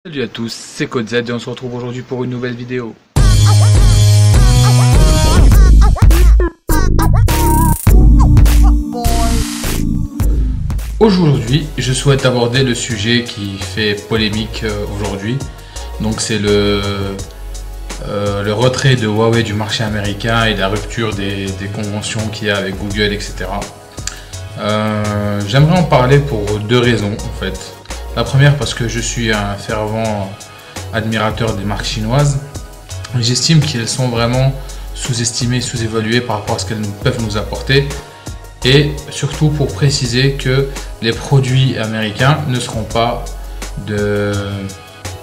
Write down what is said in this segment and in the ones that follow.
Salut à tous, c'est CodeZ et on se retrouve aujourd'hui pour une nouvelle vidéo. Aujourd'hui, je souhaite aborder le sujet qui fait polémique aujourd'hui. Donc c'est le retrait de Huawei du marché américain et la rupture des conventions qu'il y a avec Google, etc. J'aimerais en parler pour deux raisons en fait. La première parce que je suis un fervent admirateur des marques chinoises. J'estime qu'elles sont vraiment sous-estimées, sous-évaluées par rapport à ce qu'elles peuvent nous apporter. Et surtout pour préciser que les produits américains ne seront pas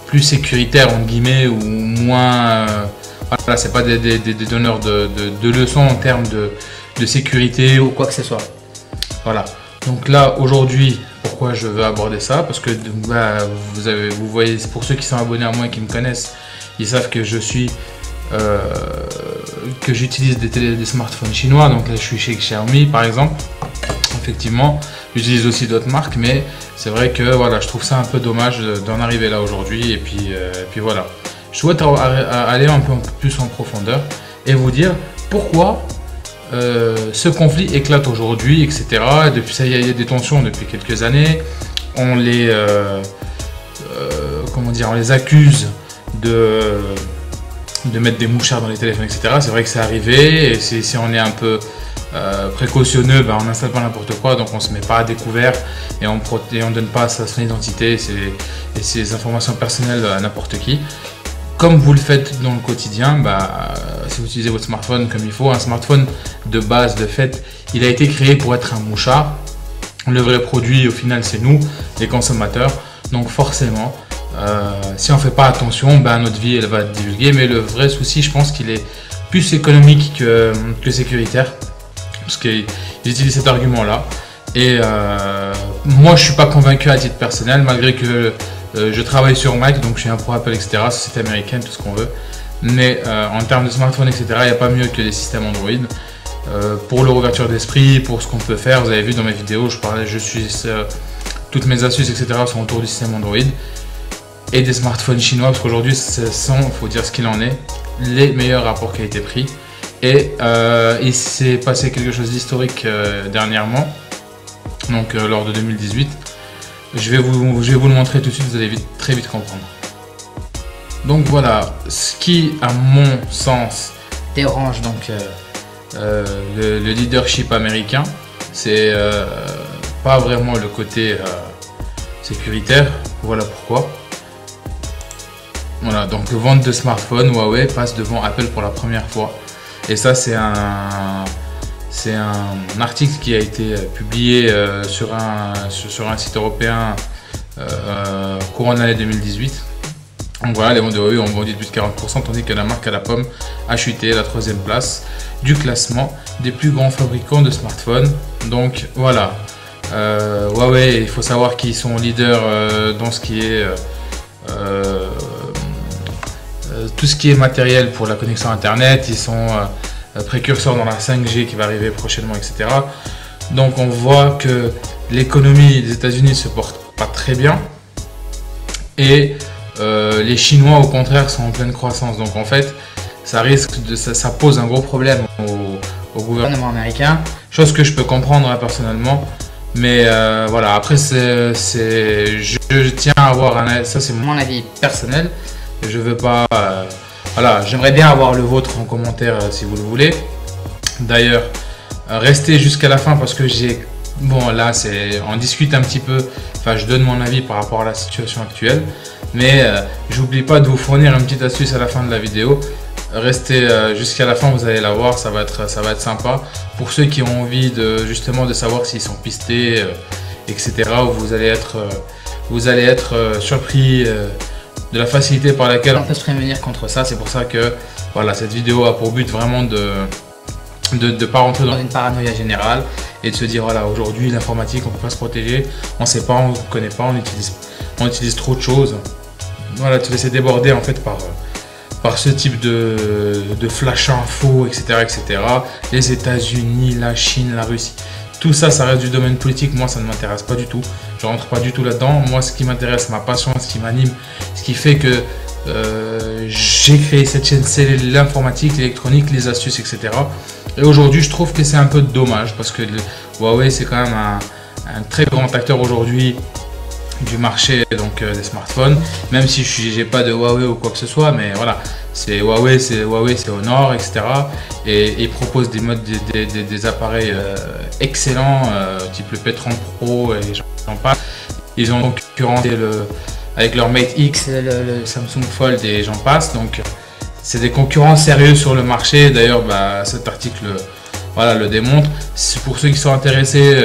plus sécuritaires entre guillemets ou moins... voilà, c'est pas des donneurs de leçons en termes de sécurité ou quoi que ce soit. Voilà. Donc là aujourd'hui, pourquoi je veux aborder ça? Parce que vous voyez, pour ceux qui sont abonnés à moi et qui me connaissent, ils savent que j'utilise des smartphones chinois. Donc là je suis chez Xiaomi par exemple. Effectivement, j'utilise aussi d'autres marques, mais c'est vrai que voilà, je trouve ça un peu dommage d'en arriver là aujourd'hui. Et puis voilà, je souhaite aller un peu plus en profondeur et vous dire pourquoi ce conflit éclate aujourd'hui, etc. Depuis ça, il y a des tensions depuis quelques années. On les accuse de mettre des mouchards dans les téléphones, etc. C'est vrai que c'est arrivé. Et si on est un peu précautionneux, on n'installe pas n'importe quoi, donc on se met pas à découvert et on donne pas son identité et ses informations personnelles à n'importe qui. Comme vous le faites dans le quotidien, si vous utilisez votre smartphone comme il faut, un smartphone de base, de fait, il a été créé pour être un mouchard. Le vrai produit, au final, c'est nous, les consommateurs. Donc forcément, si on ne fait pas attention, notre vie, elle va divulguer. Mais le vrai souci, je pense qu'il est plus économique que sécuritaire. Parce qu'ils utilisent cet argument-là. Et moi, je ne suis pas convaincu à titre personnel, malgré que je travaille sur Mac, donc je suis un pro Apple, etc. Société américaine, tout ce qu'on veut. Mais en termes de smartphone, etc., il n'y a pas mieux que les systèmes Android. Pour leur ouverture d'esprit, pour ce qu'on peut faire, vous avez vu dans mes vidéos, toutes mes astuces, etc. sont autour du système Android. Et des smartphones chinois, parce qu'aujourd'hui, ce sont, il faut dire ce qu'il en est, les meilleurs rapports qualité-prix. Et il s'est passé quelque chose d'historique dernièrement, donc lors de 2018. Je vais vous le montrer tout de suite, vous allez très vite comprendre. Donc voilà, ce qui à mon sens dérange donc le leadership américain, c'est pas vraiment le côté sécuritaire. Voilà pourquoi. Voilà, donc vente de smartphones, Huawei passe devant Apple pour la première fois. Et ça c'est un article qui a été publié sur un site européen courant de l'année 2018. Donc voilà, les ventes de Huawei ont bondi de plus de 40%, tandis que la marque à la pomme a chuté à la 3e place du classement des plus grands fabricants de smartphones. Donc voilà, Huawei, il faut savoir qu'ils sont leaders dans ce qui est tout ce qui est matériel pour la connexion internet. Ils sont précurseur dans la 5G qui va arriver prochainement, etc. Donc on voit que l'économie des États-Unis se porte pas très bien et les Chinois au contraire sont en pleine croissance. Donc en fait ça pose un gros problème au gouvernement américain, chose que je peux comprendre personnellement. Mais voilà, après je tiens à avoir ça c'est mon avis personnel. Je veux pas voilà, j'aimerais bien avoir le vôtre en commentaire si vous le voulez. D'ailleurs, restez jusqu'à la fin parce que là on discute un petit peu, enfin je donne mon avis par rapport à la situation actuelle. Mais j'oublie pas de vous fournir une petite astuce à la fin de la vidéo. Restez jusqu'à la fin, vous allez la voir, ça va être sympa. Pour ceux qui ont envie justement de savoir s'ils sont pistés, etc. Vous allez être surpris de la facilité par laquelle on peut se prémunir contre ça. C'est pour ça que voilà, cette vidéo a pour but vraiment de pas rentrer dans une paranoïa générale et de se dire voilà, aujourd'hui l'informatique on peut pas se protéger, on sait pas, on connaît pas, on utilise trop de choses. Voilà, de se laisser déborder en fait par ce type de flash info, etc., etc. Les États-Unis, la Chine, la Russie, tout ça, ça reste du domaine politique. Moi, ça ne m'intéresse pas du tout. Je rentre pas du tout là-dedans. Moi, ce qui m'intéresse, ma passion, ce qui m'anime, ce qui fait que j'ai créé cette chaîne, c'est l'informatique, l'électronique, les astuces, etc. Et aujourd'hui, je trouve que c'est un peu dommage parce que Huawei, c'est quand même un très grand acteur aujourd'hui du marché donc des smartphones, même si je n'ai pas de Huawei ou quoi que ce soit, mais voilà, c'est Huawei, c'est Honor, etc. Et ils proposent des modes, des appareils excellents, type le P30 Pro et j'en passe. Ils ont concurrencé avec leur Mate X, le Samsung Fold et j'en passe. Donc c'est des concurrents sérieux sur le marché. D'ailleurs, cet article voilà, le démontre. Pour ceux qui sont intéressés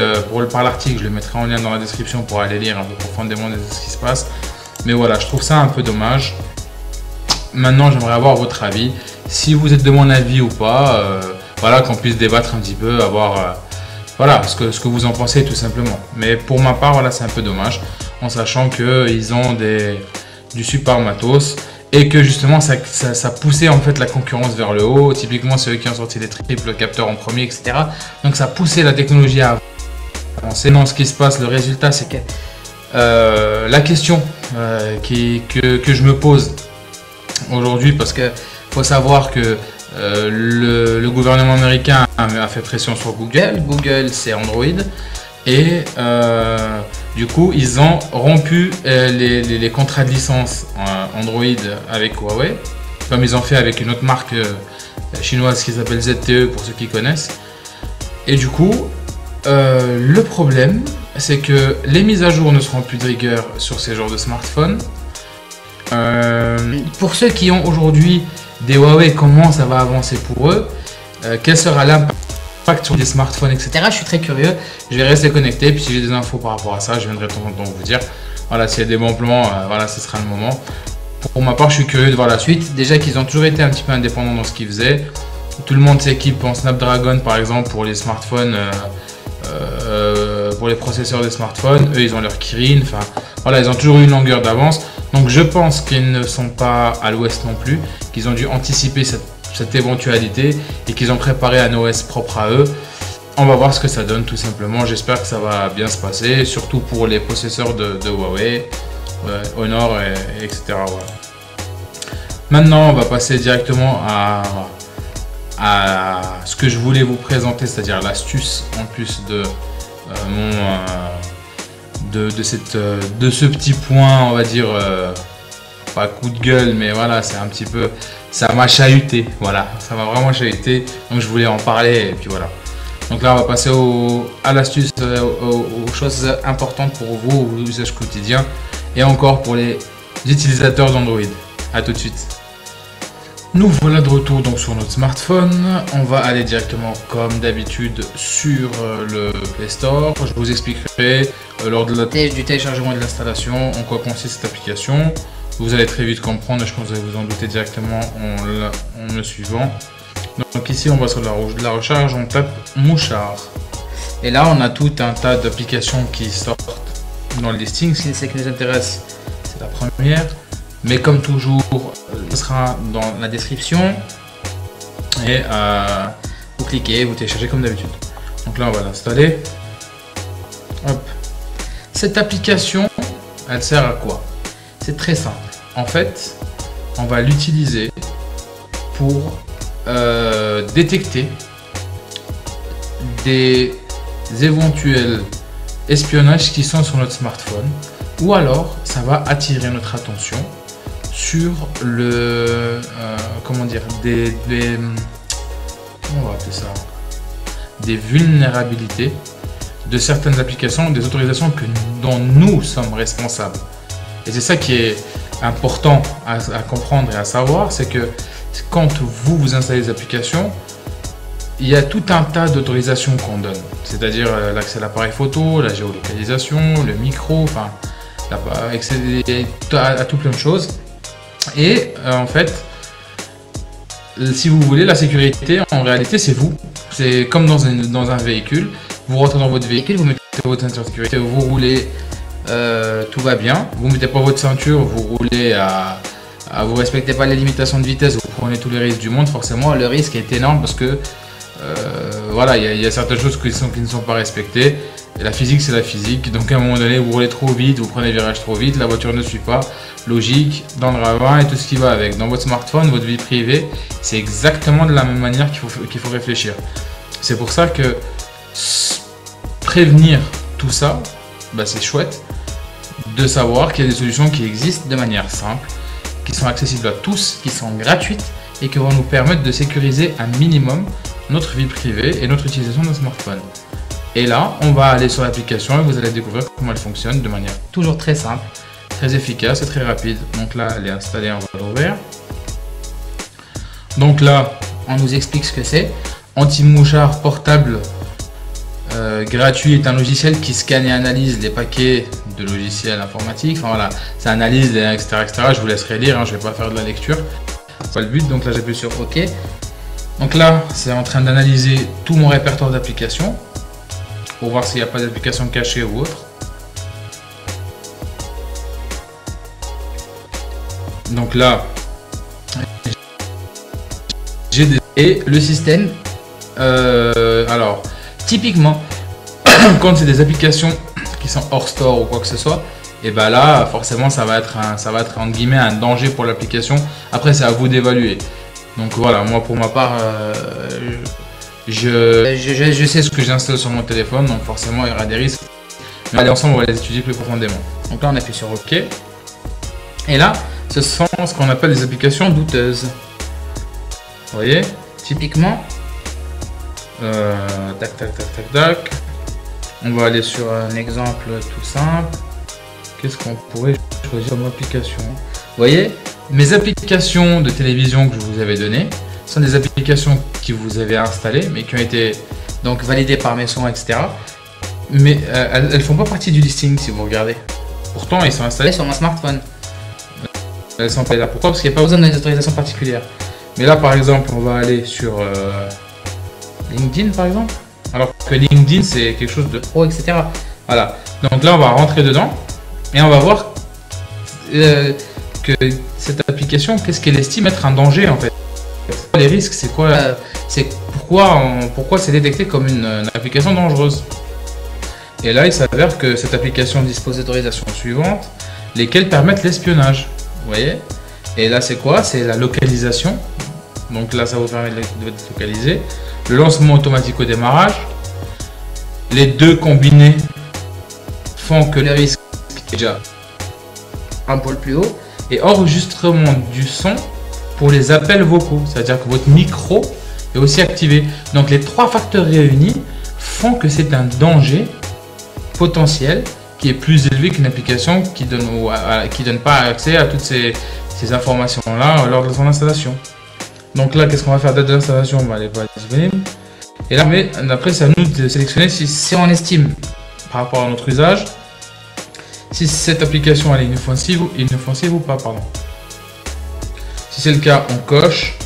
par l'article, je le mettrai en lien dans la description pour aller lire un peu profondément ce qui se passe. Mais voilà, je trouve ça un peu dommage. Maintenant, j'aimerais avoir votre avis. Si vous êtes de mon avis ou pas, voilà, qu'on puisse débattre un petit peu, avoir voilà, ce que vous en pensez tout simplement. Mais pour ma part, voilà, c'est un peu dommage, en sachant qu'ils ont du super matos. Et que justement ça poussait en fait la concurrence vers le haut. Typiquement c'est eux qui ont sorti les triples capteurs en premier, etc. Donc ça poussait la technologie à avancer. Non, ce qui se passe, le résultat c'est que la question que je me pose aujourd'hui, parce que faut savoir que le gouvernement américain a fait pression sur Google. Google c'est Android. Et du coup, ils ont rompu les contrats de licence Android avec Huawei, comme ils ont fait avec une autre marque chinoise qui s'appelle ZTE pour ceux qui connaissent. Et du coup, le problème, c'est que les mises à jour ne seront plus de rigueur sur ces genres de smartphones. Pour ceux qui ont aujourd'hui des Huawei, comment ça va avancer pour eux? Quel sera l'impact sur des smartphones, etc. Je suis très curieux, je vais rester connecté, puis si j'ai des infos par rapport à ça, je viendrai de temps en temps vous dire. Voilà, s'il y a des bons plans, voilà, ce sera le moment. Pour ma part, je suis curieux de voir la suite. Déjà qu'ils ont toujours été un petit peu indépendants dans ce qu'ils faisaient. Tout le monde s'équipe en Snapdragon, par exemple, pour les smartphones, pour les processeurs des smartphones. Eux, ils ont leur Kirin. Enfin, voilà, ils ont toujours eu une longueur d'avance. Donc, je pense qu'ils ne sont pas à l'ouest non plus, qu'ils ont dû anticiper cette éventualité et qu'ils ont préparé un OS propre à eux. On va voir ce que ça donne tout simplement. J'espère que ça va bien se passer, surtout pour les possesseurs de Huawei, Honor, etc. Voilà. Maintenant, on va passer directement à ce que je voulais vous présenter, c'est-à-dire l'astuce en plus de de ce petit point, on va dire, pas coup de gueule, mais voilà, c'est un petit peu, ça m'a chahuté, voilà, ça m'a vraiment chahuté, donc je voulais en parler, et puis voilà. Donc là, on va passer à l'astuce, aux choses importantes pour vous, aux usages quotidiens, et encore pour les utilisateurs d'Android. À tout de suite. Nous voilà de retour donc sur notre smartphone. On va aller directement comme d'habitude sur le Play Store. Je vous expliquerai lors du téléchargement et de l'installation en quoi consiste cette application. Vous allez très vite comprendre et je pense que vous allez vous en douter directement en me suivant. Donc ici on va sur la recherche, on tape Mouchard. Et là on a tout un tas d'applications qui sortent dans le listing. Ce qui nous intéresse, c'est la première. Mais comme toujours, ce sera dans la description. Et vous cliquez, vous téléchargez comme d'habitude. Donc là, on va l'installer. Hop. Cette application, elle sert à quoi? C'est très simple. En fait, on va l'utiliser pour détecter des éventuels espionnages qui sont sur notre smartphone. Ou alors, ça va attirer notre attention sur le comment dire, comment on va appeler ça, des vulnérabilités de certaines applications, des autorisations dont nous sommes responsables. Et c'est ça qui est important à comprendre et à savoir, c'est que quand vous installez des applications, il y a tout un tas d'autorisations qu'on donne, c'est-à-dire l'accès à l'appareil photo, la géolocalisation, le micro, enfin accès à tout plein de choses. Et en fait, si vous voulez, la sécurité, en réalité, c'est vous. C'est comme dans un véhicule. Vous rentrez dans votre véhicule, vous mettez votre ceinture de sécurité, vous roulez, tout va bien. Vous ne mettez pas votre ceinture, vous roulez vous respectez pas les limitations de vitesse, vous prenez tous les risques du monde. Forcément, le risque est énorme parce que Voilà, il y a certaines choses qui ne sont pas respectées. Et la physique, c'est la physique. Donc à un moment donné, vous roulez trop vite, vous prenez des virages trop vite, la voiture ne suit pas. Logique, dans le ravin et tout ce qui va avec. Dans votre smartphone, votre vie privée, c'est exactement de la même manière qu'il faut réfléchir. C'est pour ça que prévenir tout ça, bah, c'est chouette de savoir qu'il y a des solutions qui existent de manière simple, qui sont accessibles à tous, qui sont gratuites et qui vont nous permettre de sécuriser un minimum notre vie privée et notre utilisation de smartphone. Et là, on va aller sur l'application et vous allez découvrir comment elle fonctionne de manière toujours très simple, très efficace et très rapide. Donc là, elle est installée, on va l'ouvrir. Donc là, on nous explique ce que c'est. Anti-mouchard portable gratuit est un logiciel qui scanne et analyse les paquets de logiciels informatiques. Enfin voilà, ça analyse, etc., etc. Je vous laisserai lire, hein, je ne vais pas faire de la lecture. C'est pas le but, donc là j'appuie sur OK. Donc là, c'est en train d'analyser tout mon répertoire d'applications pour voir s'il n'y a pas d'application cachée ou autre. Donc là, j'ai des... Et le système, alors, typiquement, quand c'est des applications qui sont hors store ou quoi que ce soit, et ben là, forcément, ça va être entre guillemets un danger pour l'application. Après, c'est à vous d'évaluer. Donc voilà, moi pour ma part, je sais ce que j'installe sur mon téléphone, donc forcément il y aura des risques. Mais allez, ensemble, on va les étudier plus profondément. Donc là, on appuie sur OK. Et là, ce sont ce qu'on appelle des applications douteuses. Vous voyez, typiquement, tac, tac, tac, tac, tac. On va aller sur un exemple tout simple. Qu'est-ce qu'on pourrait choisir comme application? Vous voyez, mes applications de télévision que je vous avais données sont des applications que vous avez installées, mais qui ont été donc validées par mes soins, etc. Mais elles ne font pas partie du listing si vous regardez. Pourtant, ils sont installés sur mon smartphone. Elles sont pas là. Pourquoi? Parce qu'il n'y a pas besoin d'une autorisation particulière. Mais là, par exemple, on va aller sur LinkedIn, par exemple. Alors que LinkedIn, c'est quelque chose de pro, etc. Voilà. Donc là, on va rentrer dedans et on va voir que cette application, qu'est-ce qu'elle estime être un danger en fait. Les risques, c'est quoi? C'est pourquoi c'est détecté comme une application dangereuse. Et là, il s'avère que cette application dispose d'autorisations suivantes, lesquelles permettent l'espionnage. Vous voyez? Et là, c'est quoi? C'est la localisation. Donc là, ça vous permet de localiser. Le lancement automatique au démarrage. Les deux combinés font que le risque est déjà un pôle plus haut. Et enregistrement du son pour les appels vocaux. C'est-à-dire que votre micro est aussi activé. Donc les trois facteurs réunis font que c'est un danger potentiel qui est plus élevé qu'une application qui donne pas accès à toutes ces informations-là lors de son installation. Donc là, qu'est-ce qu'on va faire date de l'installation? Elle n'est pas disponible. Et là, mais après, c'est à nous de sélectionner si on estime, par rapport à notre usage, si cette application elle est inoffensive ou pas, pardon. Si c'est le cas, on coche.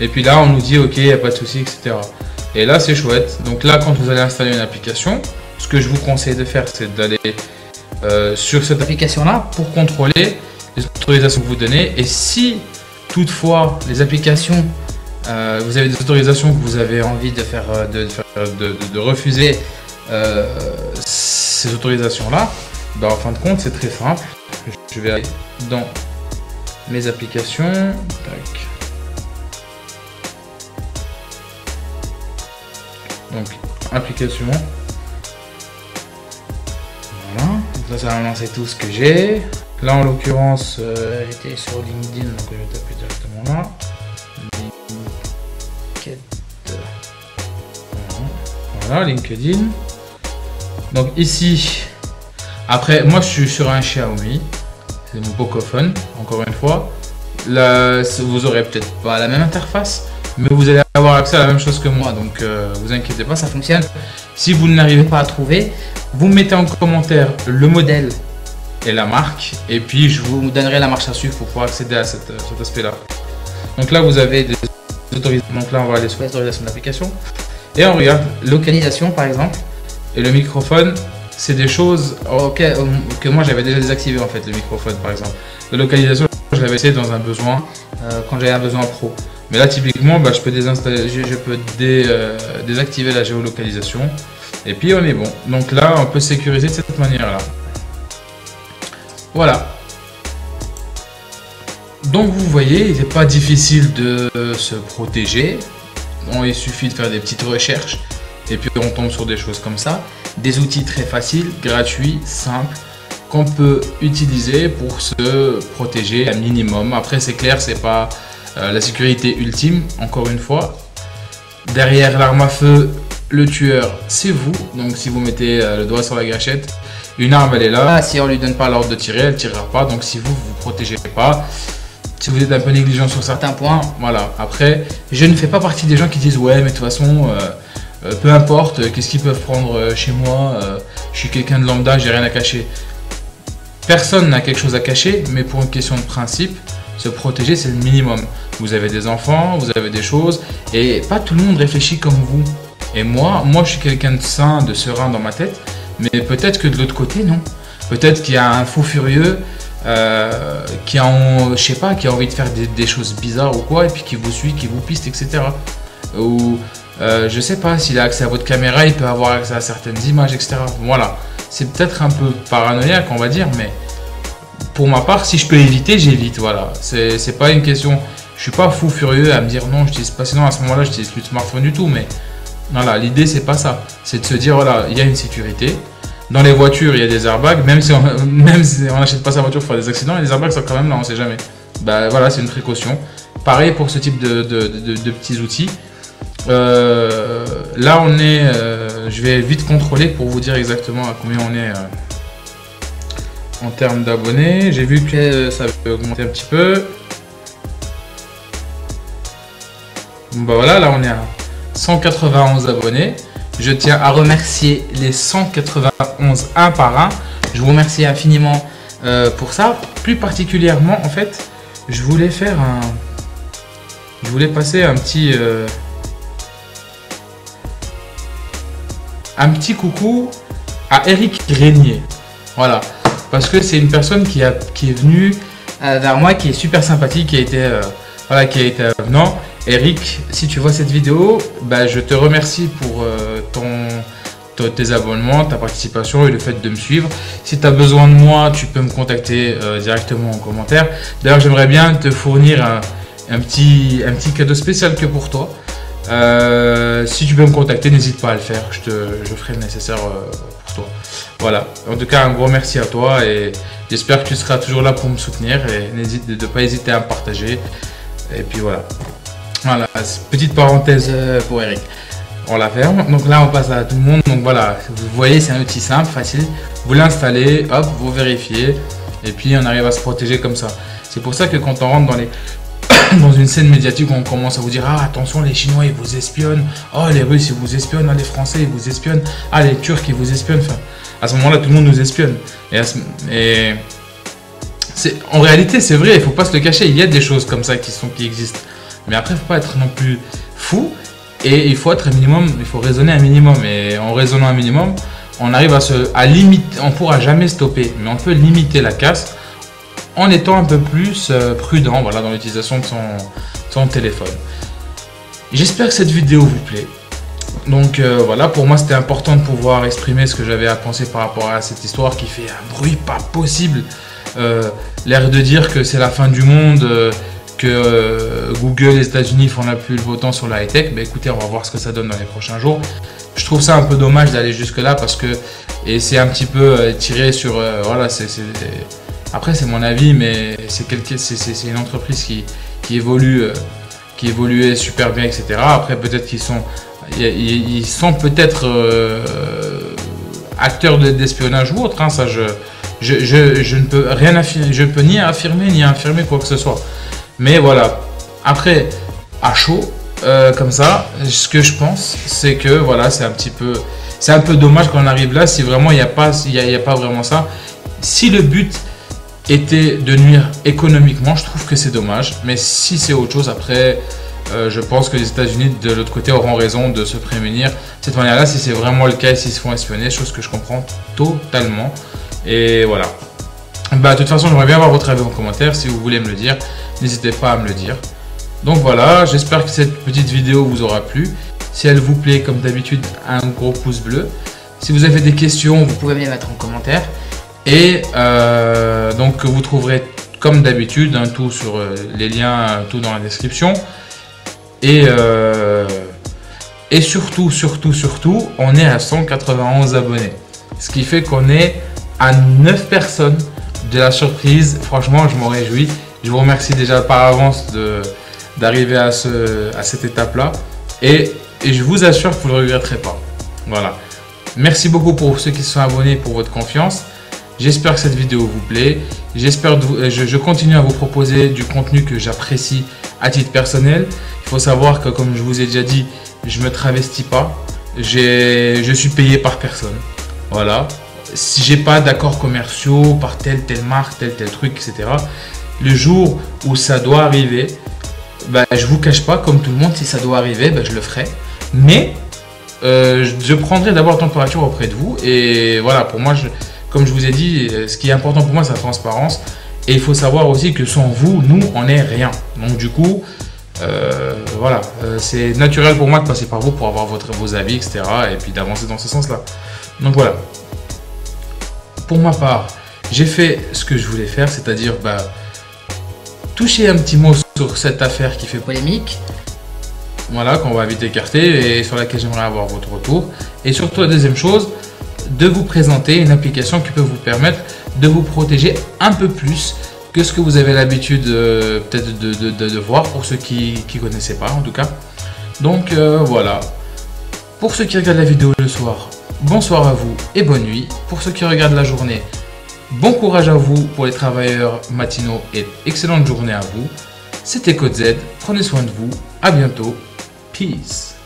Et puis là, on nous dit OK, il n'y a pas de souci, etc. Et là, c'est chouette. Donc là, quand vous allez installer une application, ce que je vous conseille de faire, c'est d'aller sur cette application-là pour contrôler les autorisations que vous donnez. Et si toutefois les applications, vous avez des autorisations que vous avez envie de refuser ces autorisations-là, ben, en fin de compte, c'est très simple. Je vais aller dans mes applications. Tac. Donc, application. Voilà. Donc là, ça va me lancer tout ce que j'ai. Là, en l'occurrence, j'étais sur LinkedIn, donc je vais taper directement là. Voilà, LinkedIn. Donc ici, après, moi je suis sur un Xiaomi, c'est mon Pocophone, encore une fois. Là, vous aurez peut-être pas la même interface, mais vous allez avoir accès à la même chose que moi, donc vous inquiétez pas, ça fonctionne. Si vous n'arrivez pas à trouver, vous mettez en commentaire le modèle et la marque, et puis je vous donnerai la marche à suivre pour pouvoir accéder à cet aspect-là. Donc là, vous avez des autorisations. Donc là, on va aller sur les autorisations de l'application et on regarde localisation par exemple. Et le microphone, c'est des choses que moi j'avais déjà désactivé en fait, le microphone par exemple. La localisation, je l'avais essayé dans un besoin, quand j'avais un besoin pro. Mais là, typiquement, bah, je peux désinstaller, je peux désactiver la géolocalisation. Et puis, on est bon. Donc là, on peut sécuriser de cette manière-là. Voilà. Donc, vous voyez, il n'est pas difficile de se protéger. Bon, il suffit de faire des petites recherches. Et puis, on tombe sur des choses comme ça. Des outils très faciles, gratuits, simples, qu'on peut utiliser pour se protéger un minimum. Après, c'est clair, c'est pas la sécurité ultime, encore une fois. Derrière l'arme à feu, le tueur, c'est vous. Donc, si vous mettez le doigt sur la gâchette, une arme, elle est là. Si on lui donne pas l'ordre de tirer, elle tirera pas. Donc, si vous vous protégez pas, si vous êtes un peu négligent sur certains points, voilà. Après, je ne fais pas partie des gens qui disent ouais, mais de toute façon, peu importe, qu'est-ce qu'ils peuvent prendre chez moi, je suis quelqu'un de lambda, j'ai rien à cacher. Personne n'a quelque chose à cacher, mais pour une question de principe, se protéger, c'est le minimum. Vous avez des enfants, vous avez des choses, et pas tout le monde réfléchit comme vous. Et moi je suis quelqu'un de sain, de serein dans ma tête, mais peut-être que de l'autre côté, non. Peut-être qu'il y a un fou furieux qui a, je sais pas, qui a envie de faire des choses bizarres ou quoi, et puis qui vous suit, qui vous piste, etc. Ou je sais pas, s'il a accès à votre caméra, il peut avoir accès à certaines images, etc. Voilà. C'est peut-être un peu paranoïaque, on va dire, mais pour ma part, si je peux éviter, j'évite. Voilà. C'est pas une question. Je suis pas fou furieux à me dire non, j'utilise pas. Sinon, à ce moment-là, j'utilise plus de smartphone du tout. Mais voilà, l'idée, c'est pas ça. C'est de se dire voilà, il y a une sécurité. Dans les voitures, il y a des airbags. Même si on n'achète pas sa voiture pour faire des accidents, les airbags sont quand même là, on sait jamais. Bah voilà, c'est une précaution. Pareil pour ce type de petits outils. Là on est, je vais vite contrôler pour vous dire exactement à combien on est en termes d'abonnés. J'ai vu que ça avait augmenté un petit peu. Bah voilà, là on est à 191 abonnés. Je tiens à remercier les 191 un par un. Je vous remercie infiniment pour ça. Plus particulièrement, en fait, je voulais passer un petit coucou à Eric Régnier. Voilà, parce que c'est une personne qui est venue vers moi, qui est super sympathique, qui a été avenant. Eric, si tu vois cette vidéo, bah, je te remercie pour tes abonnements, ta participation et le fait de me suivre. Si tu as besoin de moi, tu peux me contacter directement en commentaire. D'ailleurs, j'aimerais bien te fournir un petit cadeau spécial que pour toi. Si tu peux me contacter, n'hésite pas à le faire, je ferai le nécessaire pour toi. Voilà, en tout cas un gros merci à toi et j'espère que tu seras toujours là pour me soutenir et n'hésite de pas hésiter à me partager. Et puis voilà, petite parenthèse pour Eric. On la ferme, donc là on passe à tout le monde. Donc voilà, vous voyez, c'est un outil simple, facile, vous l'installez, hop, vous vérifiez et puis on arrive à se protéger comme ça. C'est pour ça que quand on rentre dans une scène médiatique, on commence à vous dire ah attention, les Chinois ils vous espionnent, oh les Russes ils vous espionnent, ah, les Français ils vous espionnent, ah les Turcs ils vous espionnent. Enfin, à ce moment-là tout le monde nous espionne. Et en réalité c'est vrai, il faut pas se le cacher, il y a des choses comme ça qui existent. Mais après il faut pas être non plus fou et il faut être un minimum, il faut raisonner un minimum. Et en raisonnant un minimum, on arrive à limiter, on pourra jamais stopper, mais on peut limiter la casse en étant un peu plus prudent, voilà, dans l'utilisation de son téléphone. J'espère que cette vidéo vous plaît. Donc voilà, pour moi c'était important de pouvoir exprimer ce que j'avais à penser par rapport à cette histoire qui fait un bruit pas possible. L'air de dire que c'est la fin du monde, que Google et les États-Unis font la pluie le beau temps sur la high-tech. Bah, écoutez, on va voir ce que ça donne dans les prochains jours. Je trouve ça un peu dommage d'aller jusque là parce que, et c'est un petit peu tiré sur, voilà, après c'est mon avis, mais c'est une entreprise qui évoluait super bien, etc. Après peut-être qu'ils sont peut-être acteurs d'espionnage ou autre, hein, ça je ne peux rien affirmer, je peux ni affirmer ni infirmer quoi que ce soit. Mais voilà, après à chaud comme ça, ce que je pense c'est que voilà, c'est un peu dommage qu'on arrive là si vraiment il n'y a pas vraiment ça. Si le but était de nuire économiquement, je trouve que c'est dommage. Mais si c'est autre chose, après, je pense que les États-Unis de l'autre côté auront raison de se prémunir de cette manière-là. Si c'est vraiment le cas, s'ils se font espionner, chose que je comprends totalement. Et voilà. Bah, de toute façon, j'aimerais bien avoir votre avis en commentaire. Si vous voulez me le dire, n'hésitez pas à me le dire. Donc voilà, j'espère que cette petite vidéo vous aura plu. Si elle vous plaît, comme d'habitude, un gros pouce bleu. Si vous avez des questions, vous pouvez me les mettre en commentaire. Et donc vous trouverez comme d'habitude tout sur les liens, tout dans la description. Et surtout, on est à 191 abonnés. Ce qui fait qu'on est à 9 personnes de la surprise. Franchement, je m'en réjouis. Je vous remercie déjà par avance d'arriver à cette étape-là. Et je vous assure que vous ne le regretterez pas. Voilà. Merci beaucoup pour ceux qui se sont abonnés, pour votre confiance. J'espère que cette vidéo vous plaît. Je continue à vous proposer du contenu que j'apprécie à titre personnel. Il faut savoir que, comme je vous ai déjà dit, je ne me travestis pas. Je suis payé par personne. Voilà. Si j'ai pas d'accords commerciaux par telle marque, tel truc, etc. Le jour où ça doit arriver, je vous cache pas, comme tout le monde, si ça doit arriver, je le ferai. Mais je prendrai d'abord la température auprès de vous. Et voilà, pour moi, comme je vous ai dit, ce qui est important pour moi, c'est la transparence. Et il faut savoir aussi que sans vous, nous, on n'est rien. Donc du coup, voilà, c'est naturel pour moi de passer par vous pour avoir vos avis, etc. Et puis d'avancer dans ce sens-là. Donc voilà. Pour ma part, j'ai fait ce que je voulais faire, c'est-à-dire toucher un petit mot sur cette affaire qui fait polémique. Voilà, qu'on va vite écarter et sur laquelle j'aimerais avoir votre retour. Et surtout, la deuxième chose, de vous présenter une application qui peut vous permettre de vous protéger un peu plus que ce que vous avez l'habitude peut-être de voir, pour ceux qui ne connaissaient pas en tout cas. Donc voilà, pour ceux qui regardent la vidéo le soir, bonsoir à vous et bonne nuit. Pour ceux qui regardent la journée, bon courage à vous pour les travailleurs matinaux et excellente journée à vous. C'était Code Z, prenez soin de vous, à bientôt, peace.